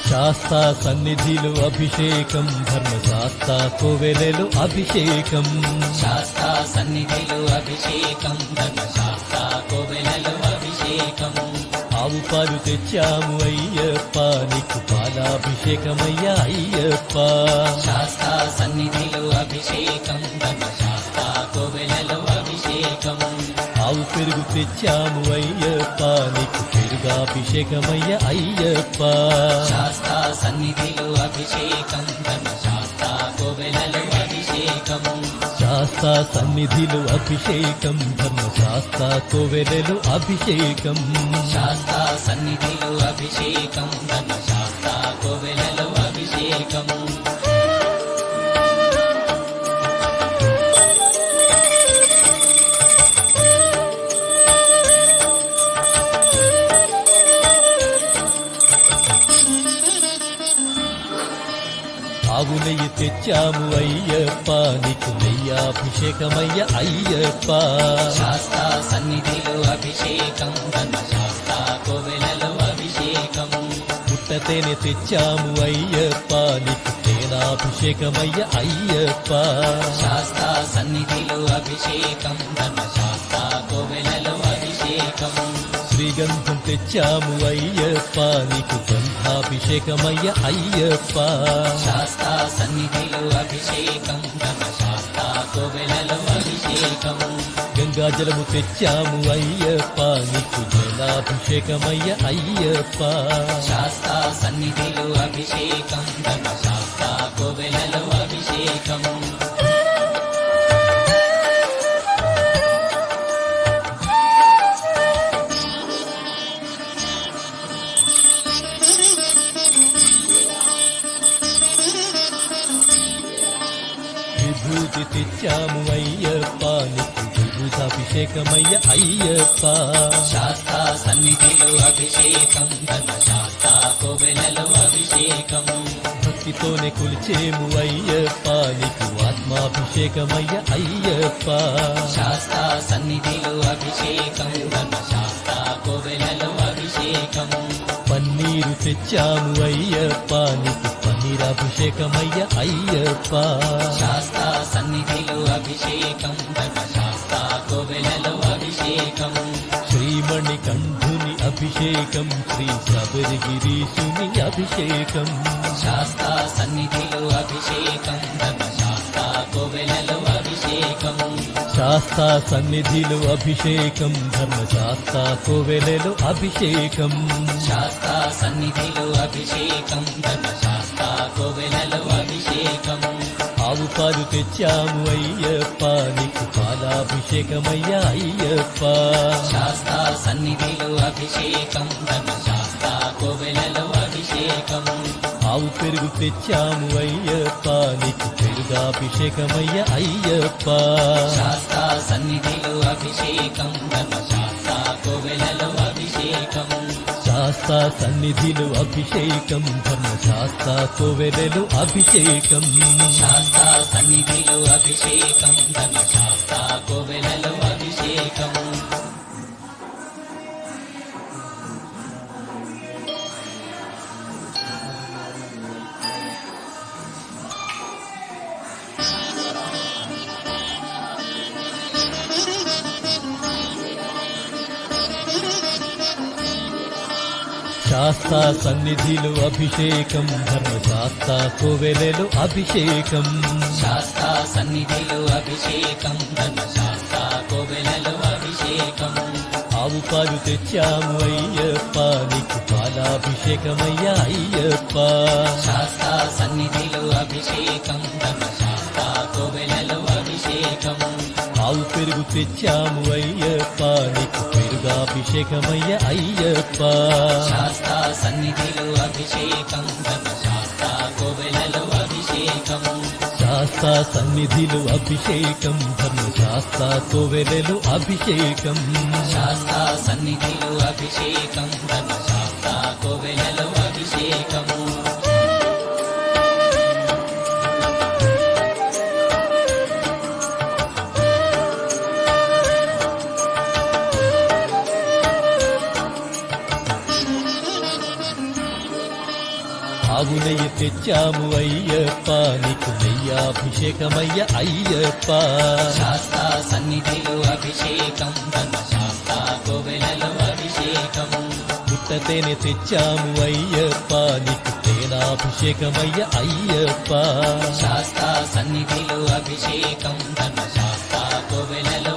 శాస్తా సన్నిధిలో అభిషేకం, ధర్మశాస్త్ర కోవెలలో అభిషేకం. శాస్తా సన్నిధిలో అభిషేకం, ధర్మశాస్త్ర కోవెలలో అభిషేకం. ఆవు పాలు తెచ్చాము అయ్యప్ప, నీకు పాలాభిషేకమయ్యా అయ్యప్ప. శాస్తా సన్నిధిలో అభిషేకం, ధర్మశాస్త్ర కోవెలలో అభిషేకం. ఆవు పెరుగు తెచ్చాము అయ్యప్ప, నీకు పెరుగాభిషేకమయ్యా అయ్యప్ప. శాస్తా సన్నిధిలో అభిషేకం, ధర్మశాస్త్ర కోవెలలో అభిషేకం. శాస్తా సన్నిధిలో అభిషేకం, ధర్మశాస్త్ర కోవెలలో అభిషేకం. శాస్తా సన్నిధిలో అభిషేకం, ధర్మశాస్త్ర కోవెలలో అభిషేకం. ఆవు నెయ్యి తెచ్చాము అయ్యప్ప, నీకు నెయ్యాభిషేకమయ్య అయ్యప్ప. శాస్తా సన్నిధిలో అభిషేకం, ధర్మశాస్త్ర కోవెలలో అభిషేకం. పుట్టతేనె తెచ్చాము అయ్యప్ప, నీకు తేనాభిషేకమయ్య అయ్యప్ప. శాస్తా సన్నిధిలో అభిషేకం, ధర్మశాస్త్ర కోవెలలో అభిషేకం. శ్రీగంధం తెచ్చాము అయ్యప్ప, నీకు గంధాభిషేకమయ్య అయ్యప్ప. శాస్తా సన్నిధిలో అభిషేకం, ధర్మశాస్త్ర కోవెలలో అభిషేకం. గంగాజలము తెచ్చాము అయ్యప్ప, నీకు జలాభిషేకమయ్య అయ్యప్ప. శాస్తా సన్నిధిలో అభిషేకం, ధర్మశాస్త్ర కోవెలలో అభిషేకం. విభూతి తెచ్చాము అయ్యప్ప, నీకు విభూతాభిషేకమయ్య అయ్యప్ప. శాస్తా సన్నిధిలో అభిషేకం, ధర్మశాస్త్ర కోవెలలో అభిషేకం. భక్తితోనే కొలిచేము అయ్యప్ప, నీకు ఆత్మాభిషేకమయ్య అయ్యప్ప. శాస్తా సన్నిధిలో అభిషేకం, ధర్మశాస్త్ర కోవెలలో అభిషేకం. పన్నీరు తెచ్చాము అయ్యప్ప, నీకు పన్నీరాభిషేకమయ్య అయ్యప్ప. శాస్తా సన్నిధిలో అభిషేకం, ధర్మశాస్త్ర కోవెలలో అభిషేకం. శ్రీమణి కంఠుని అభిషేకం, శ్రీ శబరిగిరీశుని అభిషేకం. శాస్తా సన్నిధిలో అభిషేకం, ధర్మశాస్త్ర కోవెలలో అభిషేకం. శాస్తా సన్నిధిలో అభిషేకం, ధర్మశాస్త్ర కోవెలలో అభిషేకం. శాస్తా సన్నిధిలో అభిషేకం, ధర్మశాస్త్ర కోవెలలో అభిషేకం. ఆవు పాలు తెచ్చాము అయ్యప్ప, నీకు పాలాభిషేకమయ్య అయ్యప్ప. శాస్తా సన్నిధిలో అభిషేకం, ధర్మశాస్త్ర కోవెలలో అభిషేకం. ఆవు పెరుగు తెచ్చాము అయ్యప్ప, నీకు పెరుగాభిషేకమయ్య అయ్యప్ప. శాస్తా సన్నిధిలో అభిషేకం, ధర్మశాస్త్ర కోవెలలో అభిషేకం. శాస్తా సన్నిధిలో అభిషేకం, ధర్మశాస్త్ర కోవెలలో అభిషేకం. శాస్తా సన్నిధిలో అభిషేకం, ధర్మశాస్త్ర కోవెలలో అభిషేకం. శాస్తా సన్నిధిలో అభిషేకం, ధర్మశాస్త్ర కోవెలలో అభిషేకం. శాస్తా సన్నిధిలో అభిషేకం, ధర్మశాస్త్ర కోవెలలో అభిషేకం. ఆవు పాలు తెచ్చాము అయ్యప్ప, నీకు పాలాభిషేకమయ్య అయ్యప్ప. శాస్తా సన్నిధిలో అభిషేకం, ధర్మశాస్త్ర కోవెలలో అభిషేకం. ఆవు పెరుగు తెచ్చాము అయ్యప్ప, నీకు పెరుగాభిషేకమయ్య అయ్యప్ప. శాస్తా సన్నిధిలో అభిషేకం, ధర్మశాస్త్ర కోవెలలో అభిషేకం. శాస్తా సన్నిధిలో అభిషేకం, ధర్మశాస్త్ర కోవెలలో అభిషేకం. శాస్తా సన్నిధిలో అభిషేకం, ధర్మశాస్త్ర కోవెలలో అభిషేకం. ఆవు నెయ్యి తెచ్చాము అయ్యప్ప నీకు నెయ్యాభిషేకమయ్య అయ్యప్ప శాస్తా సన్నిధిలో అభిషేకం ధర్మశాస్త్ర కోవెలలో అభిషేకం పుట్టతేనె తెచ్చాము అయ్యప్ప నీకు తేనాభిషేకమయ్య అయ్యప్ప శాస్తా సన్నిధిలో అభిషేకం ధర్మశాస్త్ర కోవెలలో